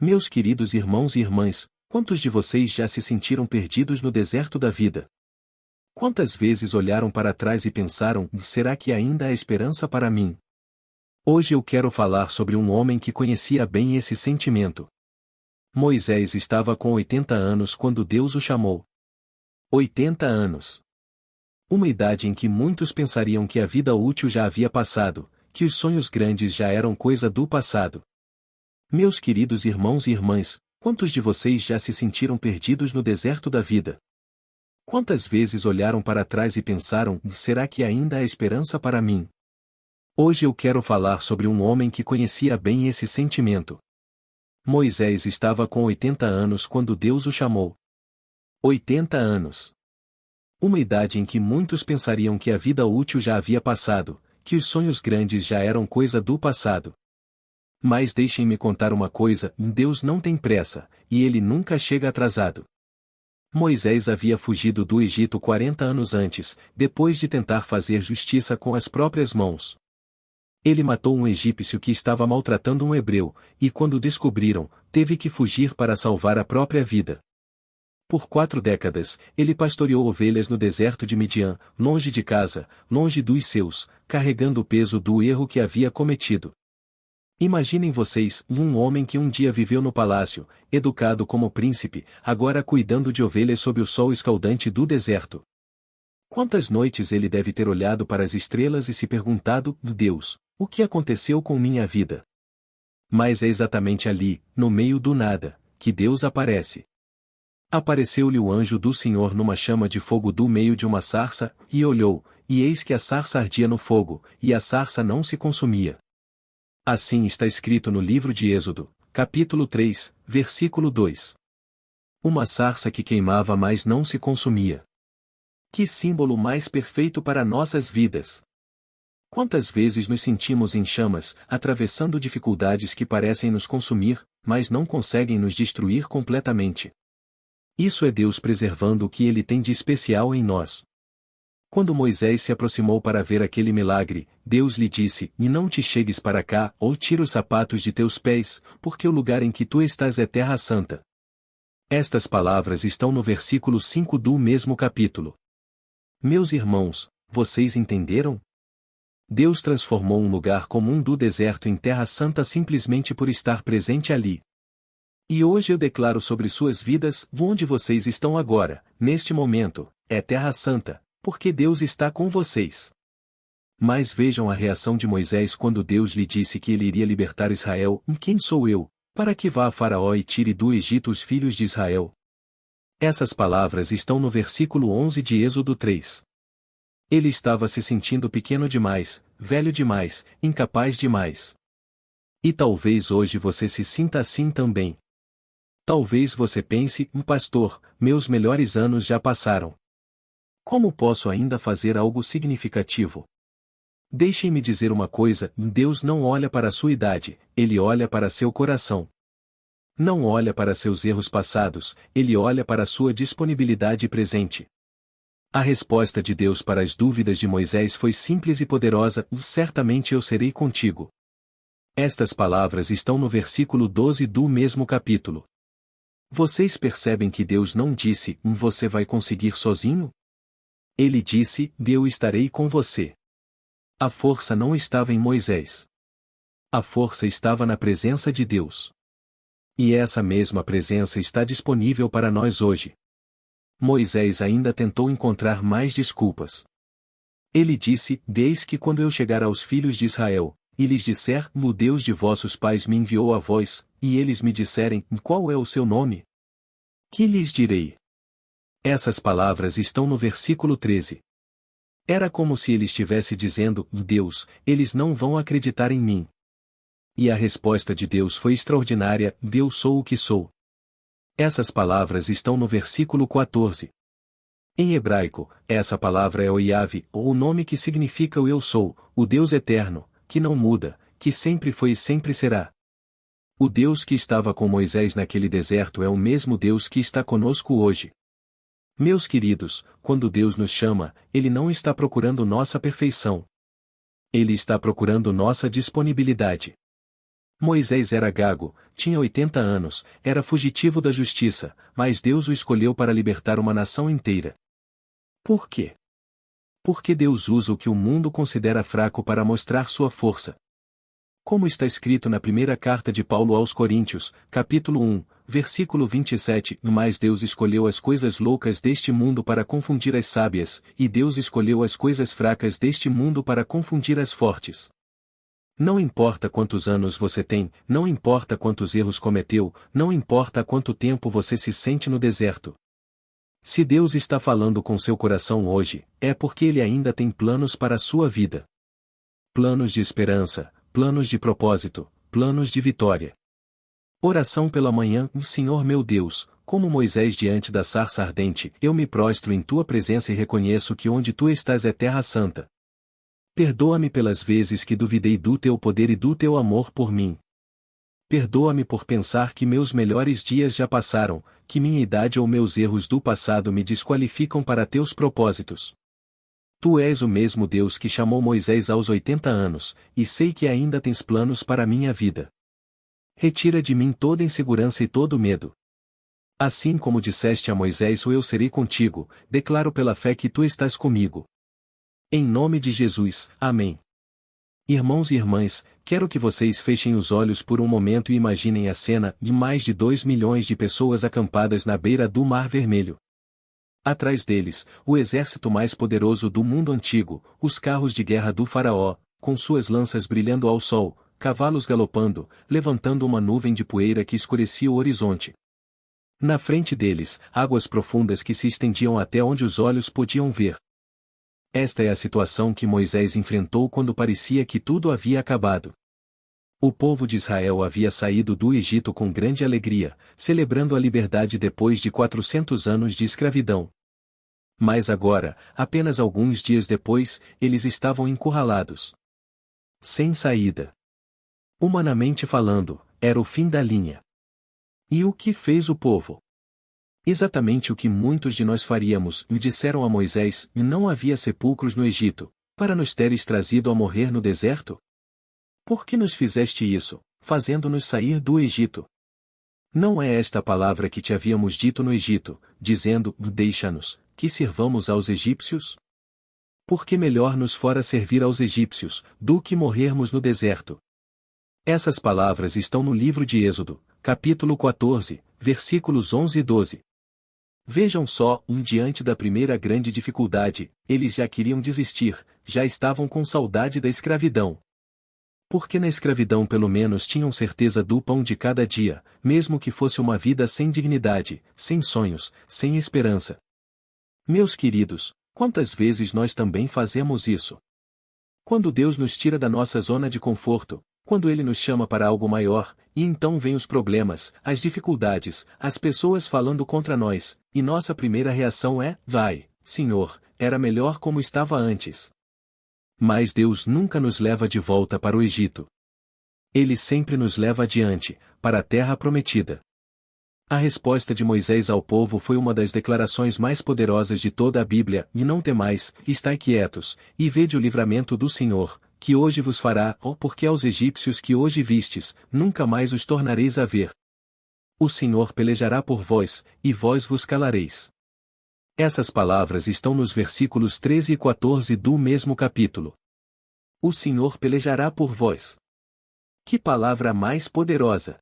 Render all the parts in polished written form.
Meus queridos irmãos e irmãs, quantos de vocês já se sentiram perdidos no deserto da vida? Quantas vezes olharam para trás e pensaram: será que ainda há esperança para mim? Hoje eu quero falar sobre um homem que conhecia bem esse sentimento. Moisés estava com 80 anos quando Deus o chamou. 80 anos. Uma idade em que muitos pensariam que a vida útil já havia passado, que os sonhos grandes já eram coisa do passado. Meus queridos irmãos e irmãs, quantos de vocês já se sentiram perdidos no deserto da vida? Quantas vezes olharam para trás e pensaram: será que ainda há esperança para mim? Hoje eu quero falar sobre um homem que conhecia bem esse sentimento. Moisés estava com 80 anos quando Deus o chamou. 80 anos. Uma idade em que muitos pensariam que a vida útil já havia passado, que os sonhos grandes já eram coisa do passado. Mas deixem-me contar uma coisa: Deus não tem pressa, e ele nunca chega atrasado. Moisés havia fugido do Egito 40 anos antes, depois de tentar fazer justiça com as próprias mãos. Ele matou um egípcio que estava maltratando um hebreu, e quando descobriram, teve que fugir para salvar a própria vida. Por 4 décadas, ele pastoreou ovelhas no deserto de Midian, longe de casa, longe dos seus, carregando o peso do erro que havia cometido. Imaginem vocês, um homem que um dia viveu no palácio, educado como príncipe, agora cuidando de ovelhas sob o sol escaldante do deserto. Quantas noites ele deve ter olhado para as estrelas e se perguntado: Deus, o que aconteceu com minha vida? Mas é exatamente ali, no meio do nada, que Deus aparece. Apareceu-lhe o anjo do Senhor numa chama de fogo do meio de uma sarça, e olhou, e eis que a sarça ardia no fogo, e a sarça não se consumia. Assim está escrito no livro de Êxodo, capítulo 3, versículo 2. Uma sarça que queimava mas não se consumia. Que símbolo mais perfeito para nossas vidas! Quantas vezes nos sentimos em chamas, atravessando dificuldades que parecem nos consumir, mas não conseguem nos destruir completamente. Isso é Deus preservando o que Ele tem de especial em nós. Quando Moisés se aproximou para ver aquele milagre, Deus lhe disse: E não te chegues para cá, ou tira os sapatos de teus pés, porque o lugar em que tu estás é terra santa. Estas palavras estão no versículo 5 do mesmo capítulo. Meus irmãos, vocês entenderam? Deus transformou um lugar comum do deserto em terra santa simplesmente por estar presente ali. E hoje eu declaro sobre suas vidas: onde vocês estão agora, neste momento, é terra santa, porque Deus está com vocês. Mas vejam a reação de Moisés quando Deus lhe disse que ele iria libertar Israel: Quem sou eu, para que vá a Faraó e tire do Egito os filhos de Israel? Essas palavras estão no versículo 11 de Êxodo 3. Ele estava se sentindo pequeno demais, velho demais, incapaz demais. E talvez hoje você se sinta assim também. Talvez você pense: pastor, meus melhores anos já passaram. Como posso ainda fazer algo significativo? Deixem-me dizer uma coisa: Deus não olha para a sua idade, Ele olha para seu coração. Não olha para seus erros passados, Ele olha para a sua disponibilidade presente. A resposta de Deus para as dúvidas de Moisés foi simples e poderosa: certamente eu serei contigo. Estas palavras estão no versículo 12 do mesmo capítulo. Vocês percebem que Deus não disse: você vai conseguir sozinho? Ele disse: eu estarei com você. A força não estava em Moisés. A força estava na presença de Deus. E essa mesma presença está disponível para nós hoje. Moisés ainda tentou encontrar mais desculpas. Ele disse: eis que quando eu chegar aos filhos de Israel, e lhes disser: o Deus de vossos pais me enviou a vós, e eles me disserem: qual é o seu nome? Que lhes direi? Essas palavras estão no versículo 13. Era como se ele estivesse dizendo: Deus, eles não vão acreditar em mim. E a resposta de Deus foi extraordinária: eu sou o que sou. Essas palavras estão no versículo 14. Em hebraico, essa palavra é o Yahvé, ou o nome que significa o Eu Sou, o Deus eterno, que não muda, que sempre foi e sempre será. O Deus que estava com Moisés naquele deserto é o mesmo Deus que está conosco hoje. Meus queridos, quando Deus nos chama, Ele não está procurando nossa perfeição. Ele está procurando nossa disponibilidade. Moisés era gago, tinha 80 anos, era fugitivo da justiça, mas Deus o escolheu para libertar uma nação inteira. Por quê? Porque Deus usa o que o mundo considera fraco para mostrar sua força. Como está escrito na primeira carta de Paulo aos Coríntios, capítulo 1, versículo 27, mas Deus escolheu as coisas loucas deste mundo para confundir as sábias, e Deus escolheu as coisas fracas deste mundo para confundir as fortes. Não importa quantos anos você tem, não importa quantos erros cometeu, não importa há quanto tempo você se sente no deserto. Se Deus está falando com seu coração hoje, é porque Ele ainda tem planos para a sua vida. Planos de esperança, planos de propósito, planos de vitória. Oração pela manhã. Senhor meu Deus, como Moisés diante da sarça ardente, eu me prostro em tua presença e reconheço que onde tu estás é terra santa. Perdoa-me pelas vezes que duvidei do teu poder e do teu amor por mim. Perdoa-me por pensar que meus melhores dias já passaram, que minha idade ou meus erros do passado me desqualificam para teus propósitos. Tu és o mesmo Deus que chamou Moisés aos 80 anos, e sei que ainda tens planos para a minha vida. Retira de mim toda insegurança e todo medo. Assim como disseste a Moisés, eu serei contigo, declaro pela fé que tu estás comigo. Em nome de Jesus, amém. Irmãos e irmãs, quero que vocês fechem os olhos por um momento e imaginem a cena de mais de 2 milhões de pessoas acampadas na beira do Mar Vermelho. Atrás deles, o exército mais poderoso do mundo antigo, os carros de guerra do faraó, com suas lanças brilhando ao sol, cavalos galopando, levantando uma nuvem de poeira que escurecia o horizonte. Na frente deles, águas profundas que se estendiam até onde os olhos podiam ver. Esta é a situação que Moisés enfrentou quando parecia que tudo havia acabado. O povo de Israel havia saído do Egito com grande alegria, celebrando a liberdade depois de 400 anos de escravidão. Mas agora, apenas alguns dias depois, eles estavam encurralados. Sem saída. Humanamente falando, era o fim da linha. E o que fez o povo? Exatamente o que muitos de nós faríamos, e disseram a Moisés, e não havia sepulcros no Egito, para nos teres trazido a morrer no deserto? Por que nos fizeste isso, fazendo-nos sair do Egito? Não é esta a palavra que te havíamos dito no Egito, dizendo, deixa-nos, que sirvamos aos egípcios? Porque melhor nos fora servir aos egípcios, do que morrermos no deserto. Essas palavras estão no livro de Êxodo, capítulo 14, versículos 11 e 12. Vejam só, diante da primeira grande dificuldade, eles já queriam desistir, já estavam com saudade da escravidão. Porque na escravidão pelo menos tinham certeza do pão de cada dia, mesmo que fosse uma vida sem dignidade, sem sonhos, sem esperança. Meus queridos, quantas vezes nós também fazemos isso? Quando Deus nos tira da nossa zona de conforto, quando Ele nos chama para algo maior, e então vêm os problemas, as dificuldades, as pessoas falando contra nós, e nossa primeira reação é, vai, Senhor, era melhor como estava antes. Mas Deus nunca nos leva de volta para o Egito. Ele sempre nos leva adiante, para a terra prometida. A resposta de Moisés ao povo foi uma das declarações mais poderosas de toda a Bíblia, e não temais, estai quietos, e vede o livramento do Senhor, que hoje vos fará, porque aos egípcios que hoje vistes, nunca mais os tornareis a ver. O Senhor pelejará por vós, e vós vos calareis. Essas palavras estão nos versículos 13 e 14 do mesmo capítulo. O Senhor pelejará por vós. Que palavra mais poderosa!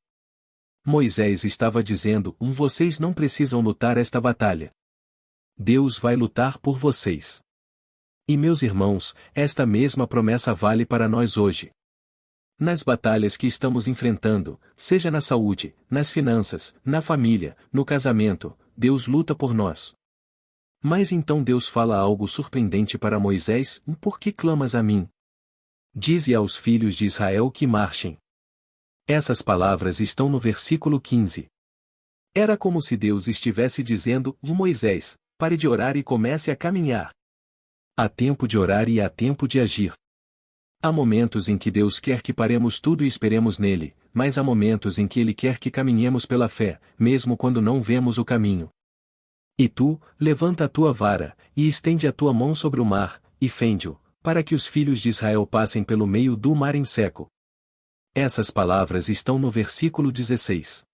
Moisés estava dizendo, vocês não precisam lutar esta batalha. Deus vai lutar por vocês. E meus irmãos, esta mesma promessa vale para nós hoje. Nas batalhas que estamos enfrentando, seja na saúde, nas finanças, na família, no casamento, Deus luta por nós. Mas então Deus fala algo surpreendente para Moisés, por que clamas a mim? Dize aos filhos de Israel que marchem. Essas palavras estão no versículo 15. Era como se Deus estivesse dizendo, Moisés, pare de orar e comece a caminhar. Há tempo de orar e há tempo de agir. Há momentos em que Deus quer que paremos tudo e esperemos nele, mas há momentos em que Ele quer que caminhemos pela fé, mesmo quando não vemos o caminho. E tu, levanta a tua vara, e estende a tua mão sobre o mar, e fende-o, para que os filhos de Israel passem pelo meio do mar em seco. Essas palavras estão no versículo 16.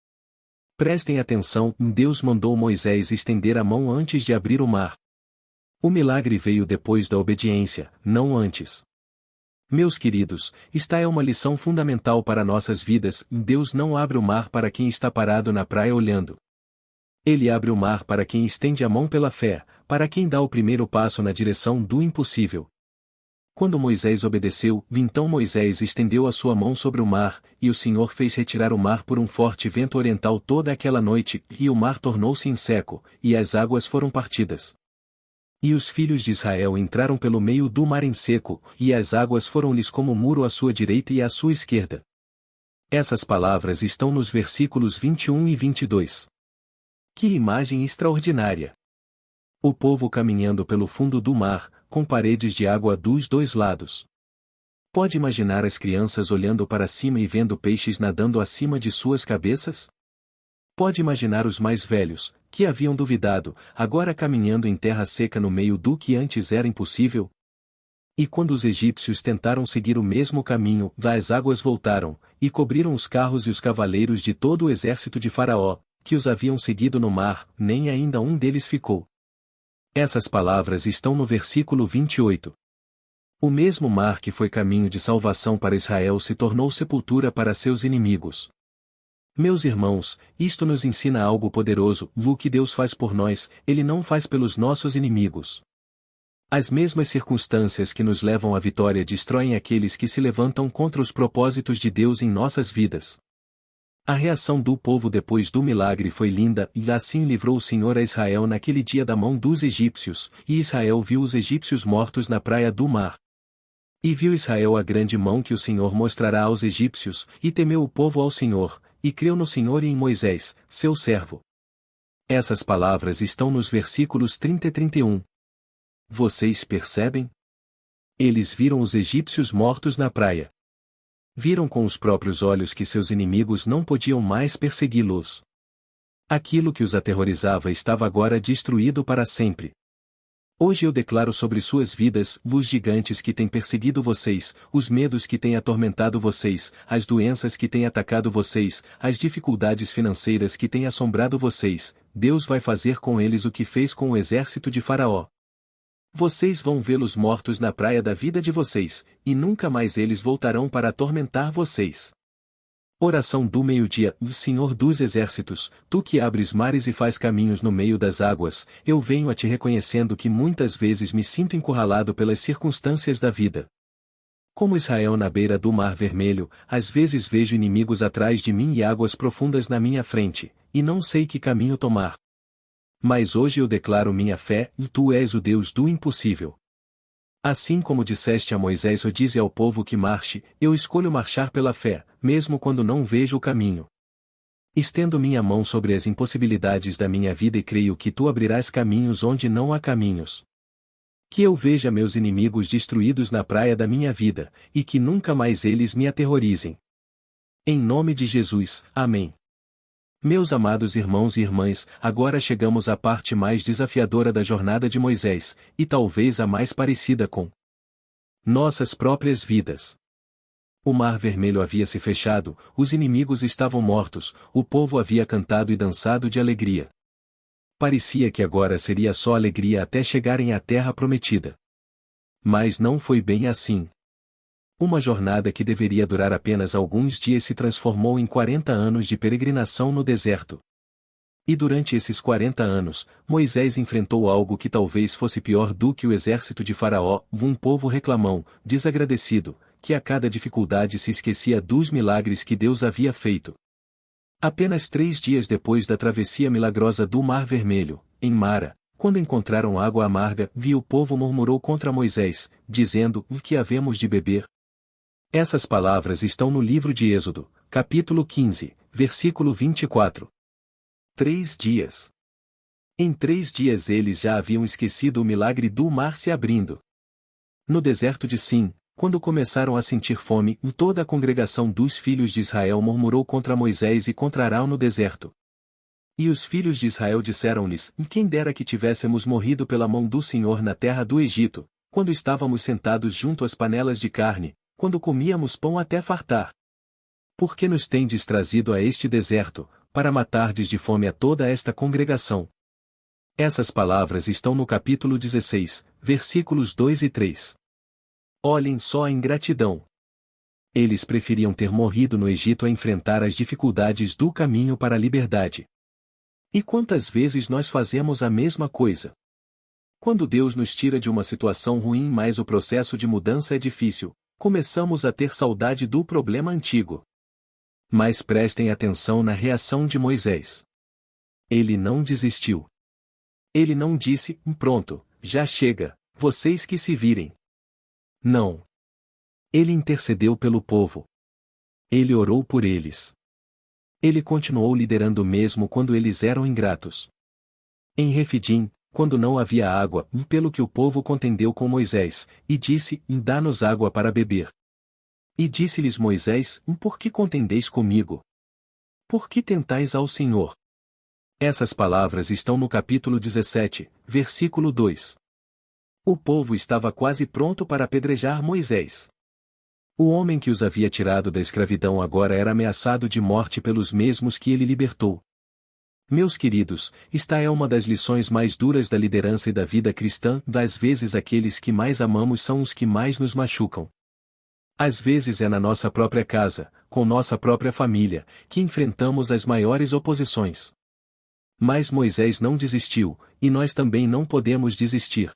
Prestem atenção, Deus mandou Moisés estender a mão antes de abrir o mar. O milagre veio depois da obediência, não antes. Meus queridos, esta é uma lição fundamental para nossas vidas, Deus não abre o mar para quem está parado na praia olhando. Ele abre o mar para quem estende a mão pela fé, para quem dá o primeiro passo na direção do impossível. Quando Moisés obedeceu, então Moisés estendeu a sua mão sobre o mar, e o Senhor fez retirar o mar por um forte vento oriental toda aquela noite, e o mar tornou-se em seco, e as águas foram partidas. E os filhos de Israel entraram pelo meio do mar em seco, e as águas foram-lhes como muro à sua direita e à sua esquerda. Essas palavras estão nos versículos 21 e 22. Que imagem extraordinária! O povo caminhando pelo fundo do mar, com paredes de água dos dois lados. Pode imaginar as crianças olhando para cima e vendo peixes nadando acima de suas cabeças? Pode imaginar os mais velhos, que haviam duvidado, agora caminhando em terra seca no meio do que antes era impossível? E quando os egípcios tentaram seguir o mesmo caminho, as águas voltaram, e cobriram os carros e os cavaleiros de todo o exército de Faraó, que os haviam seguido no mar, nem ainda um deles ficou. Essas palavras estão no versículo 28. O mesmo mar que foi caminho de salvação para Israel se tornou sepultura para seus inimigos. Meus irmãos, isto nos ensina algo poderoso, o que Deus faz por nós, Ele não faz pelos nossos inimigos. As mesmas circunstâncias que nos levam à vitória destroem aqueles que se levantam contra os propósitos de Deus em nossas vidas. A reação do povo depois do milagre foi linda, e assim livrou o Senhor a Israel naquele dia da mão dos egípcios, e Israel viu os egípcios mortos na praia do mar. E viu Israel a grande mão que o Senhor mostrará aos egípcios, e temeu o povo ao Senhor, e creu no Senhor e em Moisés, seu servo. Essas palavras estão nos versículos 30 e 31. Vocês percebem? Eles viram os egípcios mortos na praia. Viram com os próprios olhos que seus inimigos não podiam mais persegui-los. Aquilo que os aterrorizava estava agora destruído para sempre. Hoje eu declaro sobre suas vidas, os gigantes que têm perseguido vocês, os medos que têm atormentado vocês, as doenças que têm atacado vocês, as dificuldades financeiras que têm assombrado vocês, Deus vai fazer com eles o que fez com o exército de Faraó. Vocês vão vê-los mortos na praia da vida de vocês, e nunca mais eles voltarão para atormentar vocês. Oração do meio-dia. Senhor dos exércitos, Tu que abres mares e faz caminhos no meio das águas, eu venho a Ti reconhecendo que muitas vezes me sinto encurralado pelas circunstâncias da vida. Como Israel na beira do Mar Vermelho, às vezes vejo inimigos atrás de mim e águas profundas na minha frente, e não sei que caminho tomar. Mas hoje eu declaro minha fé, e Tu és o Deus do impossível. Assim como disseste a Moisés, dize ao povo que marche, eu escolho marchar pela fé, mesmo quando não vejo o caminho. Estendo minha mão sobre as impossibilidades da minha vida e creio que Tu abrirás caminhos onde não há caminhos. Que eu veja meus inimigos destruídos na praia da minha vida, e que nunca mais eles me aterrorizem. Em nome de Jesus, amém. Meus amados irmãos e irmãs, agora chegamos à parte mais desafiadora da jornada de Moisés, e talvez a mais parecida com nossas próprias vidas. O Mar Vermelho havia se fechado, os inimigos estavam mortos, o povo havia cantado e dançado de alegria. Parecia que agora seria só alegria até chegarem à Terra Prometida. Mas não foi bem assim. Uma jornada que deveria durar apenas alguns dias se transformou em 40 anos de peregrinação no deserto. E durante esses 40 anos, Moisés enfrentou algo que talvez fosse pior do que o exército de Faraó, um povo reclamão, desagradecido, que a cada dificuldade se esquecia dos milagres que Deus havia feito. Apenas 3 dias depois da travessia milagrosa do Mar Vermelho, em Mara, quando encontraram água amarga, o povo murmurou contra Moisés, dizendo: "O que havemos de beber?" Essas palavras estão no livro de Êxodo, capítulo 15, versículo 24. 3 dias. Em 3 dias eles já haviam esquecido o milagre do mar se abrindo. No deserto de Sim, quando começaram a sentir fome, toda a congregação dos filhos de Israel murmurou contra Moisés e contra Arão no deserto. E os filhos de Israel disseram-lhes: "Quem dera que tivéssemos morrido pela mão do Senhor na terra do Egito, quando estávamos sentados junto às panelas de carne, quando comíamos pão até fartar." Por que nos tendes trazido a este deserto, para matardes de fome a toda esta congregação? Essas palavras estão no capítulo 16, versículos 2 e 3. Olhem só a ingratidão. Eles preferiam ter morrido no Egito a enfrentar as dificuldades do caminho para a liberdade. E quantas vezes nós fazemos a mesma coisa? Quando Deus nos tira de uma situação ruim, mas o processo de mudança é difícil, começamos a ter saudade do problema antigo. Mas prestem atenção na reação de Moisés. Ele não desistiu. Ele não disse, pronto, já chega, vocês que se virem. Não. Ele intercedeu pelo povo. Ele orou por eles. Ele continuou liderando mesmo quando eles eram ingratos. Em Refidim, quando não havia água, pelo que o povo contendeu com Moisés, e disse, dá-nos água para beber. E disse-lhes Moisés, por que contendeis comigo? Por que tentais ao Senhor? Essas palavras estão no capítulo 17, versículo 2. O povo estava quase pronto para apedrejar Moisés. O homem que os havia tirado da escravidão agora era ameaçado de morte pelos mesmos que ele libertou. Meus queridos, esta é uma das lições mais duras da liderança e da vida cristã. Das vezes aqueles que mais amamos são os que mais nos machucam. Às vezes é na nossa própria casa, com nossa própria família, que enfrentamos as maiores oposições. Mas Moisés não desistiu, e nós também não podemos desistir.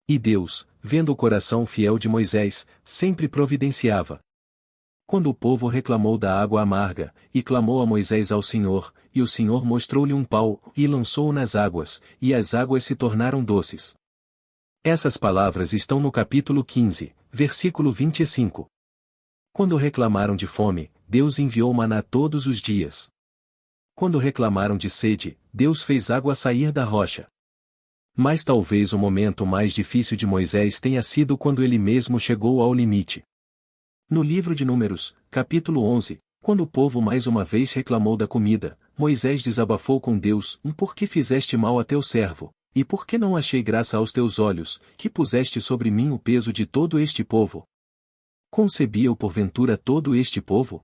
E Deus, vendo o coração fiel de Moisés, sempre providenciava. Quando o povo reclamou da água amarga, e clamou a Moisés ao Senhor, e o Senhor mostrou-lhe um pau, e lançou-o nas águas, e as águas se tornaram doces. Essas palavras estão no capítulo 15, versículo 25. Quando reclamaram de fome, Deus enviou maná todos os dias. Quando reclamaram de sede, Deus fez água sair da rocha. Mas talvez o momento mais difícil de Moisés tenha sido quando ele mesmo chegou ao limite. No livro de Números, capítulo 11, quando o povo mais uma vez reclamou da comida, Moisés desabafou com Deus, por que fizeste mal a teu servo, e por que não achei graça aos teus olhos, que puseste sobre mim o peso de todo este povo? Concebi eu porventura todo este povo?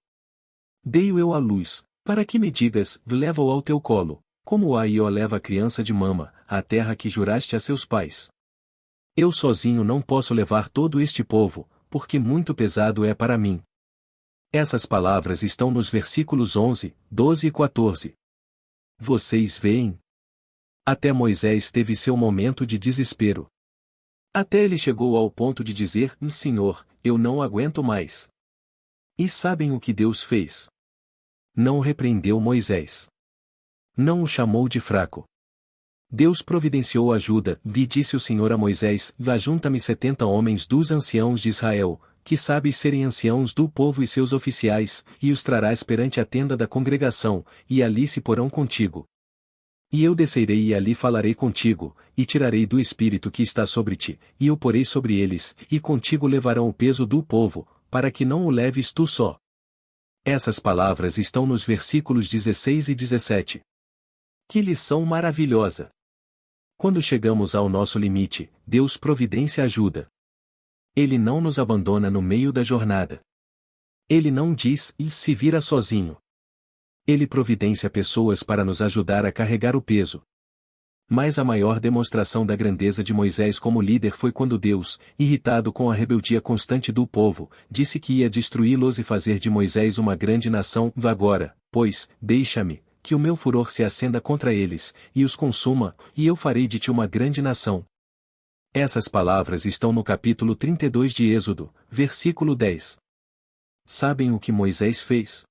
Dei-o eu à luz, para que me digas, leva-o ao teu colo, como Aió leva a criança de mama, à terra que juraste a seus pais. Eu sozinho não posso levar todo este povo, porque muito pesado é para mim. Essas palavras estão nos versículos 11, 12 e 14. Vocês veem? Até Moisés teve seu momento de desespero. Até ele chegou ao ponto de dizer, Senhor, eu não aguento mais. E sabem o que Deus fez? Não repreendeu Moisés. Não o chamou de fraco. Deus providenciou ajuda, e disse o Senhor a Moisés, ajunta-me 70 homens dos anciãos de Israel, que sabes serem anciãos do povo e seus oficiais, e os trarás perante a tenda da congregação, e ali se porão contigo. E eu descerei e ali falarei contigo, e tirarei do espírito que está sobre ti, e o porei sobre eles, e contigo levarão o peso do povo, para que não o leves tu só. Essas palavras estão nos versículos 16 e 17. Que lição maravilhosa! Quando chegamos ao nosso limite, Deus providencia ajuda. Ele não nos abandona no meio da jornada. Ele não diz, e se vira sozinho. Ele providencia pessoas para nos ajudar a carregar o peso. Mas a maior demonstração da grandeza de Moisés como líder foi quando Deus, irritado com a rebeldia constante do povo, disse que ia destruí-los e fazer de Moisés uma grande nação. Agora, pois, deixa-me, que o meu furor se acenda contra eles, e os consuma, e eu farei de ti uma grande nação. Essas palavras estão no capítulo 32 de Êxodo, versículo 10. Sabem o que Moisés fez?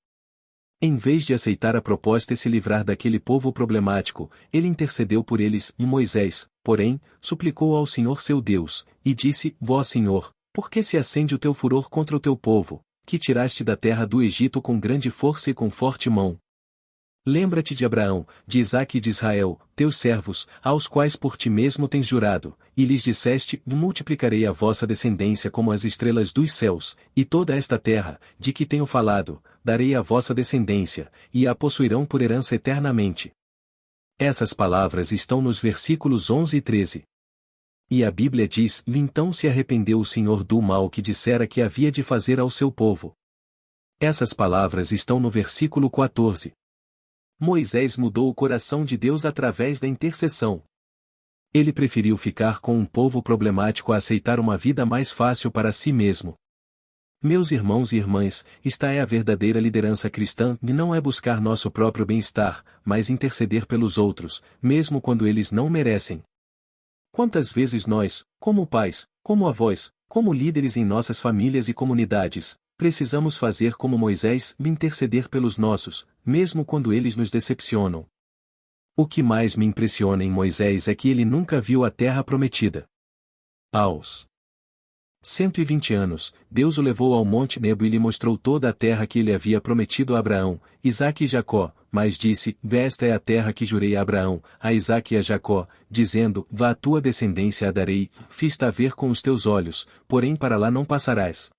Em vez de aceitar a proposta e se livrar daquele povo problemático, ele intercedeu por eles, e Moisés, porém, suplicou ao Senhor seu Deus, e disse, Ó Senhor, por que se acende o teu furor contra o teu povo, que tiraste da terra do Egito com grande força e com forte mão? Lembra-te de Abraão, de Isaque e de Israel, teus servos, aos quais por ti mesmo tens jurado, e lhes disseste, multiplicarei a vossa descendência como as estrelas dos céus, e toda esta terra, de que tenho falado, darei à vossa descendência, e a possuirão por herança eternamente. Essas palavras estão nos versículos 11 e 13. E a Bíblia diz, então se arrependeu o Senhor do mal que dissera que havia de fazer ao seu povo. Essas palavras estão no versículo 14. Moisés mudou o coração de Deus através da intercessão. Ele preferiu ficar com um povo problemático a aceitar uma vida mais fácil para si mesmo. Meus irmãos e irmãs, esta é a verdadeira liderança cristã e não é buscar nosso próprio bem-estar, mas interceder pelos outros, mesmo quando eles não merecem. Quantas vezes nós, como pais, como avós, como líderes em nossas famílias e comunidades, precisamos fazer como Moisés e interceder pelos nossos, mesmo quando eles nos decepcionam. O que mais me impressiona em Moisés é que ele nunca viu a terra prometida. Aos 120 anos, Deus o levou ao Monte Nebo e lhe mostrou toda a terra que ele havia prometido a Abraão, Isaque e Jacó, mas disse, esta é a terra que jurei a Abraão, a Isaque e a Jacó, dizendo, vá a tua descendência a darei, fiz-te ver com os teus olhos, porém para lá não passarás.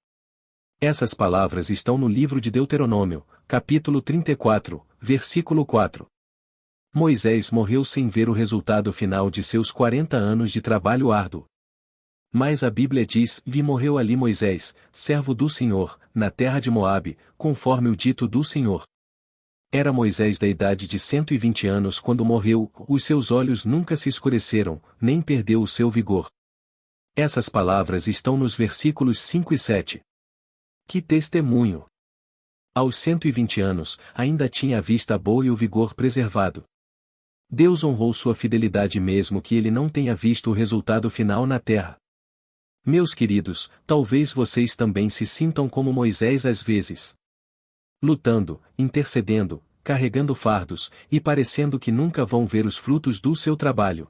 Essas palavras estão no livro de Deuteronômio, capítulo 34, versículo 4. Moisés morreu sem ver o resultado final de seus 40 anos de trabalho árduo. Mas a Bíblia diz, e morreu ali Moisés, servo do Senhor, na terra de Moabe, conforme o dito do Senhor. Era Moisés da idade de 120 anos quando morreu, os seus olhos nunca se escureceram, nem perdeu o seu vigor. Essas palavras estão nos versículos 5 e 7. Que testemunho! Aos 120 anos, ainda tinha a vista boa e o vigor preservado. Deus honrou sua fidelidade mesmo que ele não tenha visto o resultado final na terra. Meus queridos, talvez vocês também se sintam como Moisés às vezes. Lutando, intercedendo, carregando fardos, e parecendo que nunca vão ver os frutos do seu trabalho.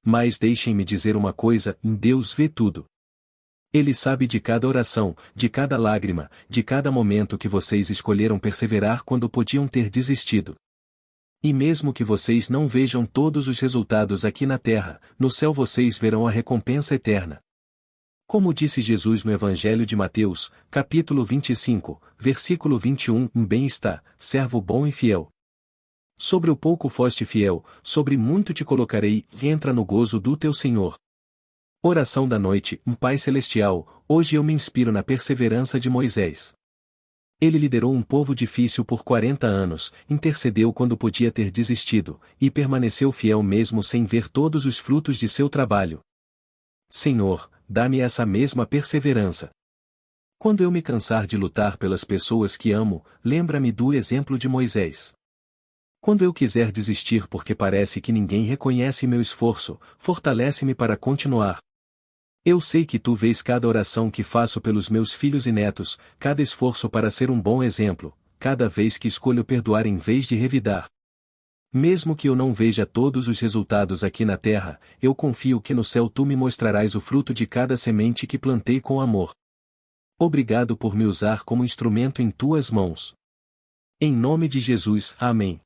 Mas deixem-me dizer uma coisa, Deus vê tudo. Ele sabe de cada oração, de cada lágrima, de cada momento que vocês escolheram perseverar quando podiam ter desistido. E mesmo que vocês não vejam todos os resultados aqui na terra, no céu vocês verão a recompensa eterna. Como disse Jesus no Evangelho de Mateus, capítulo 25, versículo 21, bem está, servo bom e fiel. Sobre o pouco foste fiel, sobre muito te colocarei, entra no gozo do teu Senhor. Oração da noite, Pai Celestial, hoje eu me inspiro na perseverança de Moisés. Ele liderou um povo difícil por 40 anos, intercedeu quando podia ter desistido, e permaneceu fiel mesmo sem ver todos os frutos de seu trabalho. Senhor, dá-me essa mesma perseverança. Quando eu me cansar de lutar pelas pessoas que amo, lembra-me do exemplo de Moisés. Quando eu quiser desistir porque parece que ninguém reconhece meu esforço, fortalece-me para continuar. Eu sei que tu vês cada oração que faço pelos meus filhos e netos, cada esforço para ser um bom exemplo, cada vez que escolho perdoar em vez de revidar. Mesmo que eu não veja todos os resultados aqui na terra, eu confio que no céu tu me mostrarás o fruto de cada semente que plantei com amor. Obrigado por me usar como instrumento em tuas mãos. Em nome de Jesus, amém.